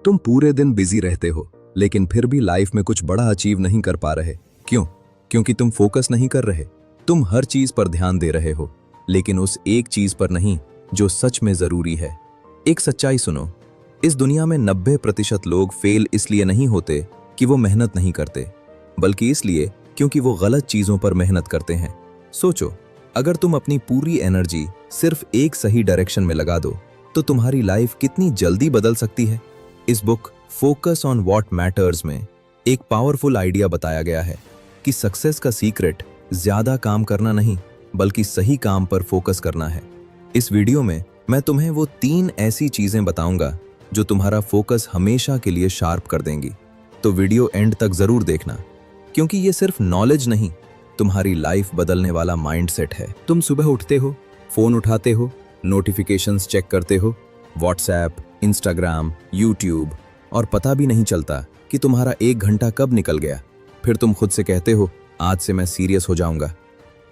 तुम पूरे दिन बिजी रहते हो लेकिन फिर भी लाइफ में कुछ बड़ा अचीव नहीं कर पा रहे। क्यों? क्योंकि तुम फोकस नहीं कर रहे। तुम हर चीज पर ध्यान दे रहे हो लेकिन उस एक चीज पर नहीं जो सच में जरूरी है। एक सच्चाई सुनो, इस दुनिया में 90% लोग फेल इसलिए नहीं होते कि वो मेहनत नहीं करते, बल्कि इसलिए क्योंकि वो गलत चीजों पर मेहनत करते हैं। सोचो, अगर तुम अपनी पूरी एनर्जी सिर्फ एक सही डायरेक्शन में लगा दो तो तुम्हारी लाइफ कितनी जल्दी बदल सकती है। इस book focus on what matters में एक पावरफुल आइडिया बताया गया है कि सक्सेस का सीक्रेट ज्यादा काम करना नहीं बल्कि सही काम पर फोकस करना है। इस वीडियो में मैं तुम्हें वो 3 ऐसी चीजें बताऊंगा जो तुम्हारा फोकस हमेशा के लिए शार्प कर देंगी। तो वीडियो एंड तक जरूर देखना, क्योंकि ये सिर्फ नॉलेज नहीं, तुम्हारी लाइफ बदलने वाला माइंडसेट है। तुम सुबह उठते हो, फोन उठाते हो, नोटिफिकेशंस चेक करते हो, व्हाट्सएप, इंस्टाग्राम, यूट्यूब, और पता भी नहीं चलता कि तुम्हारा 1 घंटा कब निकल गया। फिर तुम खुद से कहते हो आज से मैं सीरियस हो जाऊंगा,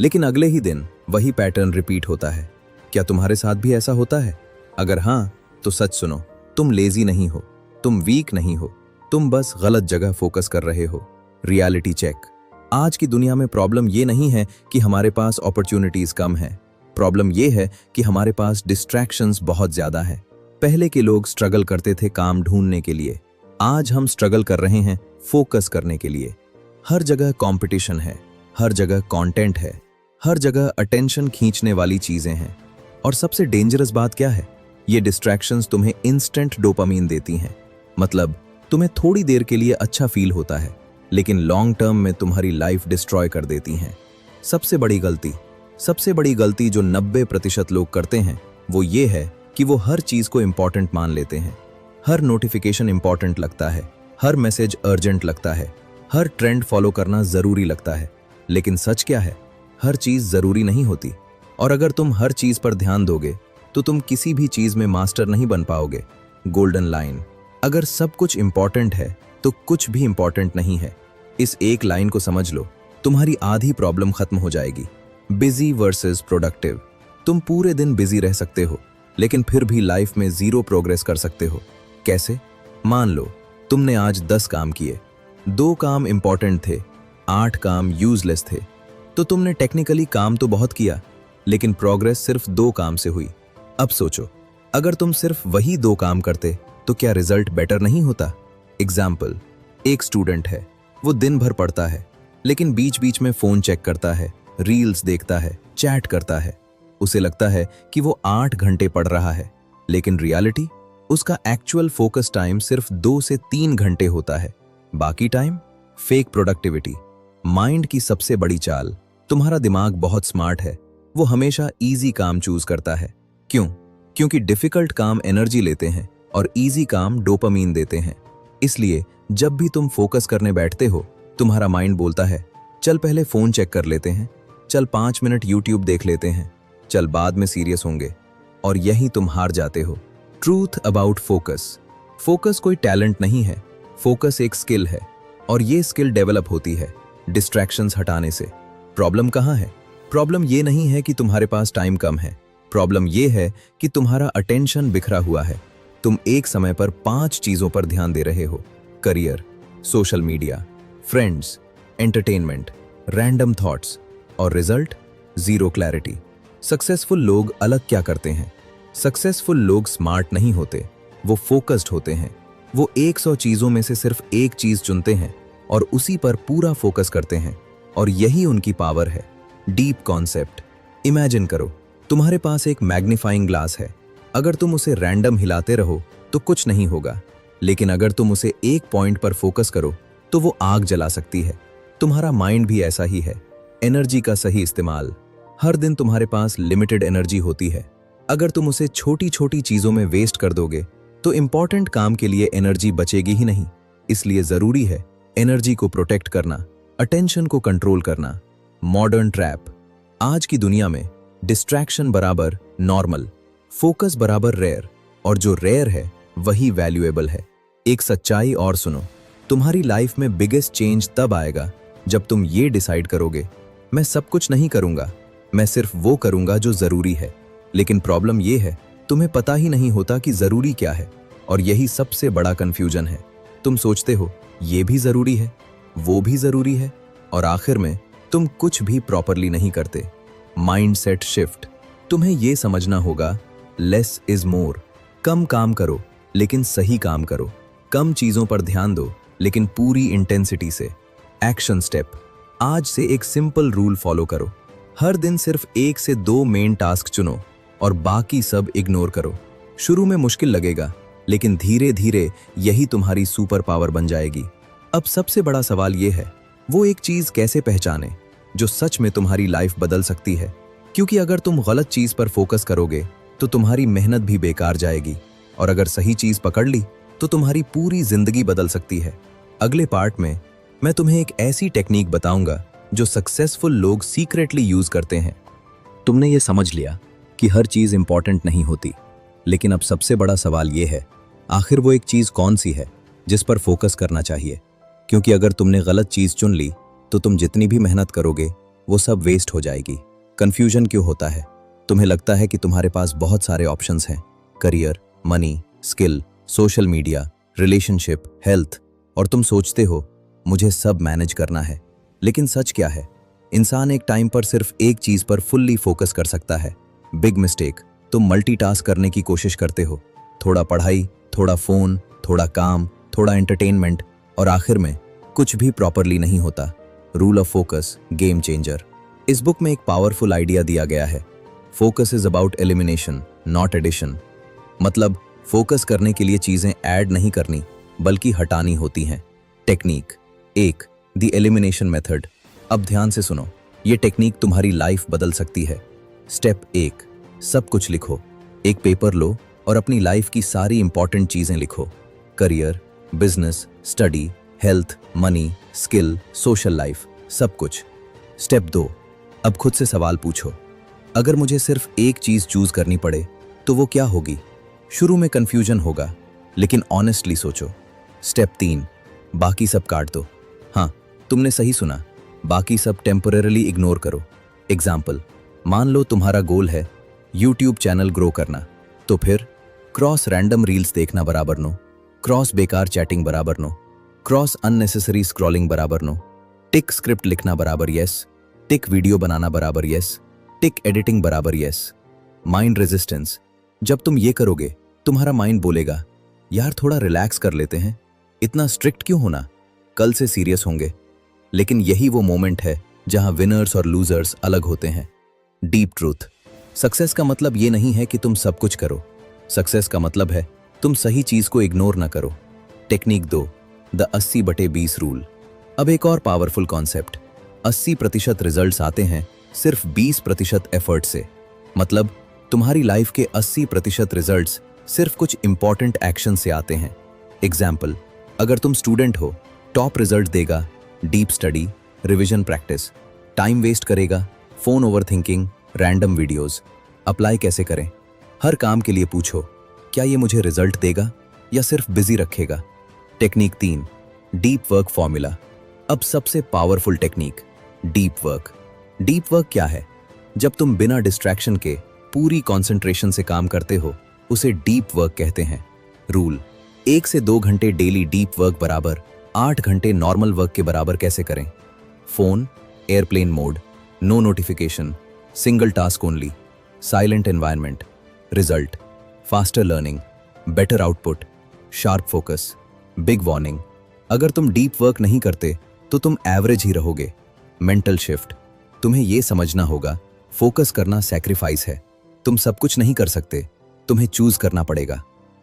लेकिन अगले ही दिन वही पैटर्न रिपीट होता है। क्या तुम्हारे साथ भी ऐसा होता है? अगर हाँ, तो सच सुनो, तुम लेजी नहीं हो, तुम वीक नहीं हो, तुम बस गलत जगह फोकस कर रहे हो। Reality check. आज की दुनिया में प्रॉब्लम ये नहीं है कि हमारे पास अपॉर्चुनिटीज कम है, प्रॉब्लम ये है कि हमारे पास डिस्ट्रैक्शंस बहुत ज्यादा है। पहले के लोग स्ट्रगल करते थे काम ढूंढने के लिए, आज हम स्ट्रगल कर रहे हैं फोकस करने के लिए। हर जगह कंपटीशन है, हर जगह कंटेंट है, हर जगह अटेंशन खींचने वाली चीजें हैं। और सबसे डेंजरस बात क्या है? ये डिस्ट्रैक्शंस तुम्हें इंस्टेंट डोपामीन देती हैं। मतलब तुम्हें थोड़ी देर के लिए अच्छा फील होता है, लेकिन लॉन्ग टर्म में तुम्हारी लाइफ डिस्ट्रॉय कर देती हैं। सबसे बड़ी गलती जो 90% लोग करते हैं वो ये है कि वो हर चीज को इंपॉर्टेंट मान लेते हैं। हर नोटिफिकेशन इंपॉर्टेंट लगता है, हर मैसेज अर्जेंट लगता है, हर ट्रेंड फॉलो करना जरूरी लगता है। लेकिन सच क्या है? हर चीज जरूरी नहीं होती। और अगर तुम हर चीज पर ध्यान दोगे तो तुम किसी भी चीज में मास्टर नहीं बन पाओगे। गोल्डन लाइन, अगर सब कुछ इंपॉर्टेंट है तो कुछ भी इंपॉर्टेंट नहीं है। इस एक लाइन को समझ लो, तुम्हारी आधी प्रॉब्लम खत्म हो जाएगी। Busy versus productive. तुम पूरे दिन बिजी रह सकते हो लेकिन फिर भी लाइफ में 0 प्रोग्रेस कर सकते हो। कैसे? मान लो तुमने आज 10 काम किए, 2 काम इंपॉर्टेंट थे, 8 काम यूजलेस थे। तो तुमने टेक्निकली काम तो बहुत किया, लेकिन प्रोग्रेस सिर्फ 2 काम से हुई। अब सोचो, अगर तुम सिर्फ वही 2 काम करते तो क्या रिजल्ट बेटर नहीं होता? एग्जाम्पल, एक स्टूडेंट है, वो दिन भर पढ़ता है लेकिन बीच बीच में फोन चेक करता है, रील्स देखता है, चैट करता है। उसे लगता है कि वो 8 घंटे पढ़ रहा है, लेकिन रियलिटी उसका एक्चुअल फोकस टाइम सिर्फ 2 से 3 घंटे होता है। बाकी टाइम फेक प्रोडक्टिविटी। माइंड की सबसे बड़ी चाल, तुम्हारा दिमाग बहुत स्मार्ट है, वो हमेशा इजी काम चूज करता है। क्यों? क्योंकि डिफिकल्ट काम एनर्जी लेते हैं और इजी काम डोपामीन देते हैं। इसलिए जब भी तुम फोकस करने बैठते हो, तुम्हारा माइंड बोलता है चल पहले फोन चेक कर लेते हैं, चल 5 मिनट यूट्यूब देख लेते हैं, चल बाद में सीरियस होंगे। और यही तुम हार जाते हो। Truth about focus. फोकस कोई टैलेंट नहीं है, फोकस एक स्किल है, और ये स्किल डेवलप होती है डिस्ट्रैक्शंस हटाने से। प्रॉब्लम कहाँ है? प्रॉब्लम ये नहीं है कि तुम्हारे पास टाइम कम है, प्रॉब्लम ये है कि तुम्हारा अटेंशन बिखरा हुआ है। तुम एक समय पर 5 चीजों पर ध्यान दे रहे हो: career, social media, friends, entertainment, random thoughts, और रिजल्ट 0 क्लैरिटी। सक्सेसफुल लोग अलग क्या करते हैं? सक्सेसफुल लोग स्मार्ट नहीं होते, वो फोकस्ड होते हैं। वो 100 चीजों में से सिर्फ एक चीज चुनते हैं और उसी पर पूरा फोकस करते हैं, और यही उनकी पावर है। Deep concept. इमेजिन करो, तुम्हारे पास एक मैग्नीफाइंग ग्लास है। अगर तुम उसे रैंडम हिलाते रहो तो कुछ नहीं होगा, लेकिन अगर तुम उसे एक पॉइंट पर फोकस करो तो वो आग जला सकती है। तुम्हारा माइंड भी ऐसा ही है। एनर्जी का सही इस्तेमाल। हर दिन तुम्हारे पास लिमिटेड एनर्जी होती है। अगर तुम उसे छोटी छोटी चीजों में वेस्ट कर दोगे तो इंपॉर्टेंट काम के लिए एनर्जी बचेगी ही नहीं। इसलिए जरूरी है एनर्जी को प्रोटेक्ट करना, अटेंशन को कंट्रोल करना। Modern trap. आज की दुनिया में डिस्ट्रैक्शन बराबर नॉर्मल, फोकस बराबर रेयर, और जो रेयर है वही वैल्यूएबल है। एक सच्चाई और सुनो, तुम्हारी लाइफ में बिगेस्ट चेंज तब आएगा जब तुम ये डिसाइड करोगे, मैं सब कुछ नहीं करूंगा, मैं सिर्फ वो करूंगा जो जरूरी है। लेकिन प्रॉब्लम ये है, तुम्हें पता ही नहीं होता कि जरूरी क्या है। और यही सबसे बड़ा कंफ्यूजन है। तुम सोचते हो ये भी जरूरी है, वो भी जरूरी है, और आखिर में तुम कुछ भी प्रॉपरली नहीं करते। Mindset shift. तुम्हें यह समझना होगा लेस इज मोर। कम काम करो लेकिन सही काम करो। कम चीजों पर ध्यान दो लेकिन पूरी इंटेंसिटी से। Action step. आज से एक सिंपल रूल फॉलो करो। हर दिन सिर्फ 1 से 2 मेन टास्क चुनो और बाकी सब इग्नोर करो। शुरू में मुश्किल लगेगा लेकिन धीरे धीरे यही तुम्हारी सुपर पावर बन जाएगी। अब सबसे बड़ा सवाल यह है, वो एक चीज कैसे पहचाने जो सच में तुम्हारी लाइफ बदल सकती है। क्योंकि अगर तुम गलत चीज पर फोकस करोगे तो तुम्हारी मेहनत भी बेकार जाएगी, और अगर सही चीज पकड़ ली तो तुम्हारी पूरी जिंदगी बदल सकती है। अगले पार्ट में मैं तुम्हें एक ऐसी टेक्निक बताऊंगा जो सक्सेसफुल लोग सीक्रेटली यूज करते हैं। तुमने ये समझ लिया कि हर चीज इंपॉर्टेंट नहीं होती, लेकिन अब सबसे बड़ा सवाल ये है, आखिर वो एक चीज कौन सी है जिस पर फोकस करना चाहिए। क्योंकि अगर तुमने गलत चीज चुन ली तो तुम जितनी भी मेहनत करोगे वो सब वेस्ट हो जाएगी। कंफ्यूजन क्यों होता है? तुम्हें लगता है कि तुम्हारे पास बहुत सारे ऑप्शंस हैं, career, money, skill, social media, relationship, health, और तुम सोचते हो मुझे सब मैनेज करना है। लेकिन सच क्या है? इंसान एक टाइम पर सिर्फ एक चीज पर फुल्ली फोकस कर सकता है। बिग मिस्टेक, तुम मल्टीटास्क करने की कोशिश करते हो। थोड़ा पढ़ाई, थोड़ा फोन, थोड़ा काम, थोड़ा एंटरटेनमेंट, और आखिर में कुछ भी प्रॉपरली नहीं होता। Rule of focus, game changer. इस बुक में एक पावरफुल आइडिया दिया गया है। Focus is about elimination not addition. मतलब फोकस करने के लिए चीजें ऐड नहीं करनी बल्कि हटानी होती हैं। Technique 1, the elimination method. अब ध्यान से सुनो, ये टेक्निक तुम्हारी लाइफ बदल सकती है। स्टेप 1, सब कुछ लिखो। एक पेपर लो और अपनी लाइफ की सारी इंपॉर्टेंट चीजें लिखो। Career, business, study, health, money, skill, social life, सब कुछ। स्टेप 2, अब खुद से सवाल पूछो, अगर मुझे सिर्फ एक चीज चूज करनी पड़े तो वो क्या होगी? शुरू में कंफ्यूजन होगा, लेकिन ऑनेस्टली सोचो। स्टेप 3, बाकी सब काट दो। हाँ, तुमने सही सुना, बाकी सब टेम्परेरली इग्नोर करो। एग्जाम्पल, मान लो तुम्हारा गोल है यूट्यूब चैनल ग्रो करना, तो फिर क्रॉस रैंडम रील्स देखना बराबर नो, क्रॉस बेकार चैटिंग बराबर नो, क्रॉस अननेसेसरी स्क्रॉलिंग बराबर नो, टिक स्क्रिप्ट लिखना बराबर यस, टिक वीडियो बनाना बराबर यस, टिक एडिटिंग बराबर यस। Mind resistance. जब तुम ये करोगे तुम्हारा माइंड बोलेगा, यार थोड़ा रिलैक्स कर लेते हैं, इतना स्ट्रिक्ट क्यों होना, कल से सीरियस होंगे। लेकिन यही वो मोमेंट है जहां विनर्स और लूजर्स अलग होते हैं। Deep truth. सक्सेस का मतलब ये नहीं है कि तुम सब कुछ करो। सक्सेस का मतलब है तुम सही चीज को इग्नोर ना करो। Technique 2, the 80/20 rule. अब एक और पावरफुल कॉन्सेप्ट। 80% रिजल्ट्स आते हैं सिर्फ 20% एफर्ट से। मतलब तुम्हारी लाइफ के 80% रिजल्ट्स सिर्फ कुछ इंपॉर्टेंट एक्शन से आते हैं। एग्जाम्पल, अगर तुम स्टूडेंट हो, टॉप रिजल्ट देगा deep study, revision practice. Time waste करेगा phone overthinking, random videos. Apply कैसे करें? हर काम के लिए पूछो, क्या ये मुझे रिजल्ट देगा या सिर्फ बिजी रखेगा? Technique 3, deep work formula. अब सबसे powerful technique, deep work. Deep work क्या है? जब तुम बिना डिस्ट्रैक्शन के पूरी कंसंट्रेशन से काम करते हो उसे डीप वर्क कहते हैं। रूल, 1 से 2 घंटे डेली डीप वर्क बराबर 8 घंटे नॉर्मल वर्क के बराबर कैसे करें? Phone airplane mode, no notification, single task only, silent environment. Result, faster learning, better output, sharp focus. Big warning, अगर तुम डीप वर्क नहीं करते तो तुम एवरेज ही रहोगे। मेंटल शिफ्ट, तुम्हें यह समझना होगा फोकस करना सैक्रिफाइस है। तुम सब कुछ नहीं कर सकते, तुम्हें चूज करना पड़ेगा।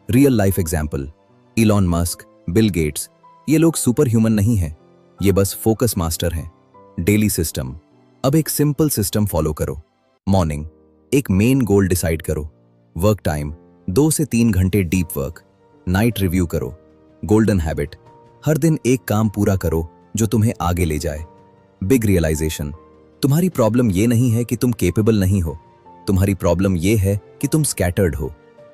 Real life example, Elon Musk, Bill Gates, ये लोग सुपर ह्यूमन नहीं हैं, ये बस फोकस मास्टर हैं। Daily system. अब एक सिंपल सिस्टम फॉलो करो। मॉर्निंग, एक मेन गोल डिसाइड करो। वर्क टाइम 2 से 3 घंटे डीप वर्क। नाइट रिव्यू करो। गोल्डन हैबिट, हर दिन एक काम पूरा करो जो तुम्हें आगे ले जाए। बिग रियलाइजेशन, तुम्हारी प्रॉब्लम ये नहीं है कि तुम केपेबल नहीं हो, तुम्हारी प्रॉब्लम ये है कि तुम स्कैटर्ड हो।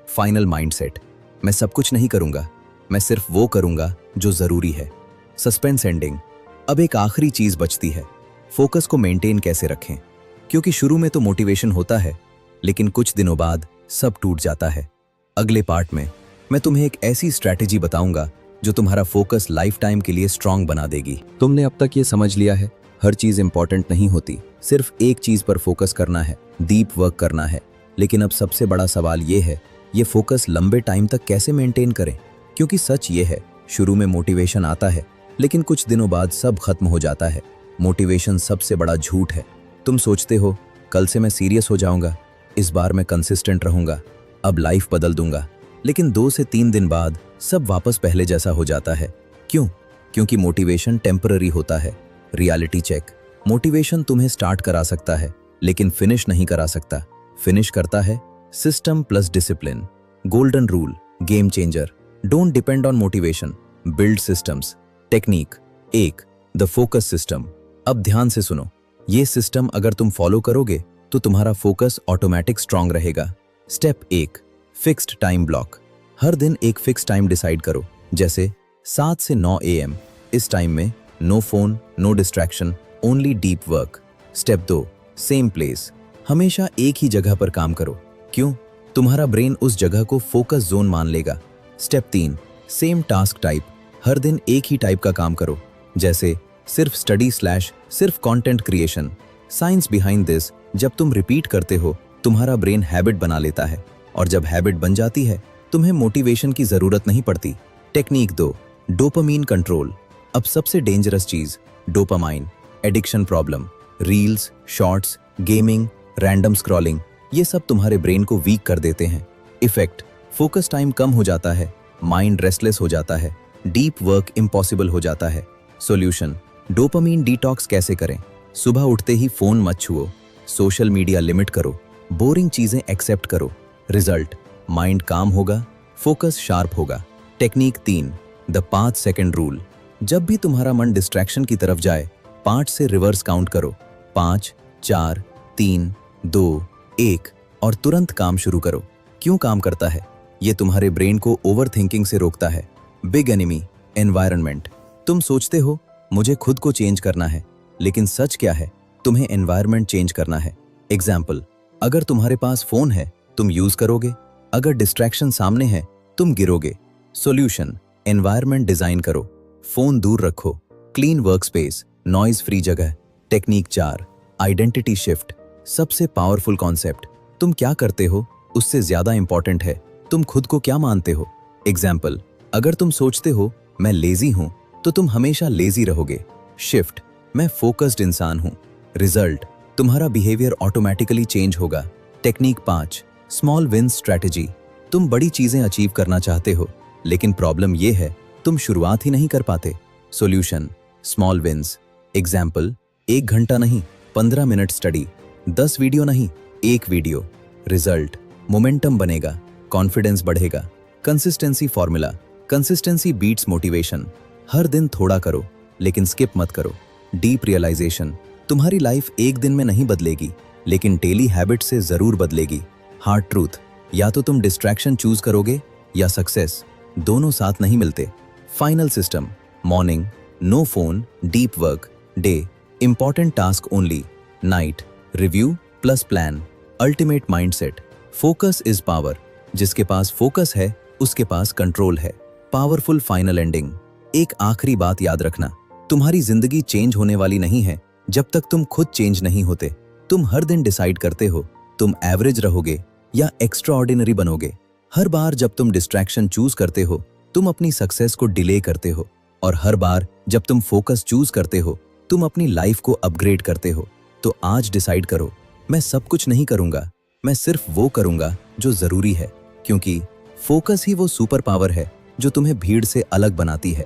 फाइनल माइंडसेट, मैं सब कुछ नहीं करूंगा, मैं सिर्फ वो करूंगा जो जरूरी है। सस्पेंस एंडिंग, अब एक आखिरी चीज बचती है, फोकस को मेंटेन कैसे रखें? क्योंकि शुरू में तो मोटिवेशन होता है, लेकिन कुछ दिनों बाद सब टूट जाता है। अगले पार्ट में मैं तुम्हें एक ऐसी स्ट्रैटेजी बताऊंगा जो तुम्हारा फोकस लाइफ टाइम के लिए स्ट्रांग बना देगी। तुमने अब तक ये समझ लिया है, हर चीज इंपॉर्टेंट नहीं होती, सिर्फ एक चीज पर फोकस करना है, डीप वर्क करना है। लेकिन अब सबसे बड़ा सवाल ये है, ये फोकस लंबे टाइम तक कैसे मेंटेन करें? क्योंकि सच ये है, शुरू में मोटिवेशन आता है, लेकिन कुछ दिनों बाद सब खत्म हो जाता है। मोटिवेशन सबसे बड़ा झूठ है। तुम सोचते हो कल से मैं सीरियस हो जाऊंगा, इस बार मैं कंसिस्टेंट रहूंगा, अब लाइफ बदल दूंगा। लेकिन 2 से 3 दिन बाद सब वापस पहले जैसा हो जाता है। क्यों? क्योंकि मोटिवेशन टेम्पररी होता है। रियलिटी चेक, मोटिवेशन तुम्हें स्टार्ट करा सकता है लेकिन फिनिश नहीं करा सकता। फिनिश करता है system plus discipline. Golden rule, game changer. Don't depend on motivation, build systems. Technique 1, the focus system. अब ध्यान से सुनो, ये सिस्टम अगर तुम फॉलो करोगे तो तुम्हारा फोकस ऑटोमेटिक स्ट्रांग रहेगा। Step 1, fixed time block. हर दिन एक फिक्स टाइम डिसाइड करो, जैसे 7 से 9 AM। इस टाइम में no phone, no distraction, only deep work. Step 2, same place. हमेशा एक ही जगह पर काम करो। क्यों? तुम्हारा ब्रेन उस जगह को फोकस जोन मान लेगा। Step 3, same task type. हर दिन एक ही टाइप का काम करो, जैसे सिर्फ स्टडी / सिर्फ content creation. Science behind this, जब तुम रिपीट करते हो तुम्हारा ब्रेन हैबिट बना लेता है, और जब हैबिट बन जाती है तुम्हें मोटिवेशन की जरूरत नहीं पड़ती। Technique 2, dopamine control. अब सबसे डेंजरस चीज, dopamine. Addiction problem, reels, shorts, gaming, random scrolling, ये सब तुम्हारे ब्रेन को वीक कर देते हैं। इफेक्ट, फोकस टाइम कम हो जाता है, माइंड रेस्टलेस हो जाता है, डीप वर्क इम्पॉसिबल हो जाता है। सॉल्यूशन, डोपामीन डिटॉक्स कैसे करें? सुबह उठते ही फोन मत छुओ, सोशल मीडिया लिमिट करो, बोरिंग चीजें एक्सेप्ट करो। रिजल्ट, माइंड काम होगा, फोकस शार्प होगा। Technique 3, the 5 second rule. जब भी तुम्हारा मन डिस्ट्रैक्शन की तरफ जाए 5 से रिवर्स काउंट करो। 5, 4, 3, 2, 1 और तुरंत काम शुरू करो। क्यों काम करता है? ये तुम्हारे ब्रेन को ओवर थिंकिंग से रोकता है। Big enemy, environment. तुम सोचते हो मुझे खुद को चेंज करना है, लेकिन सच क्या है? तुम्हें एनवायरनमेंट चेंज करना है। एग्जाम्पल, अगर तुम्हारे पास फोन है तुम यूज करोगे, अगर डिस्ट्रैक्शन सामने है तुम गिरोगे। सॉल्यूशन, एनवायरनमेंट डिजाइन करो, फोन दूर रखो, क्लीन वर्कस्पेस, नॉइज फ्री जगह। Technique 4, identity shift. सबसे पावरफुल कॉन्सेप्ट, तुम क्या करते हो उससे ज्यादा इंपॉर्टेंट है तुम खुद को क्या मानते हो। एग्जाम्पल, अगर तुम सोचते हो मैं लेजी हूं तो तुम हमेशा लेजी रहोगे। शिफ्ट, मैं फोकस्ड इंसान हूं। रिजल्ट, तुम्हारा बिहेवियर ऑटोमेटिकली चेंज होगा। Technique 5, small wins strategy. तुम बड़ी चीजें अचीव करना चाहते हो, लेकिन प्रॉब्लम यह है तुम शुरुआत ही नहीं कर पाते। Solution, small wins. एग्जाम्पल, 1 घंटा नहीं 15 मिनट स्टडी, 10 वीडियो नहीं 1 वीडियो। रिजल्ट, मोमेंटम बनेगा, कॉन्फिडेंस बढ़ेगा। Consistency formula, consistency beats motivation. हर दिन थोड़ा करो लेकिन स्किप मत करो। डीप रियलाइजेशन, तुम्हारी लाइफ एक दिन में नहीं बदलेगी, लेकिन डेली हैबिट से जरूर बदलेगी। हार्ड ट्रूथ, या तो तुम डिस्ट्रैक्शन चूज करोगे या सक्सेस, दोनों साथ नहीं मिलते। Final system, morning no phone, deep work. Day, important task only. Night, review plus plan. Ultimate mindset, focus is power. जिसके पास फोकस है उसके पास कंट्रोल है। पावरफुल फाइनल एंडिंग, एक आखिरी बात याद रखना, तुम्हारी जिंदगी चेंज होने वाली नहीं है जब तक तुम खुद चेंज नहीं होते। तुम हर दिन डिसाइड करते हो तुम एवरेज रहोगे या एक्स्ट्रा ऑर्डिनरी बनोगे। हर बार जब तुम डिस्ट्रैक्शन चूज करते हो तुम अपनी सक्सेस को डिले करते हो, और हर बार जब तुम फोकस चूज करते हो तुम अपनी लाइफ को अपग्रेड करते हो। तो आज डिसाइड करो, मैं सब कुछ नहीं करूंगा, मैं सिर्फ वो करूंगा जो जरूरी है, क्योंकि फोकस ही वो सुपर पावर है जो तुम्हें भीड़ से अलग बनाती है।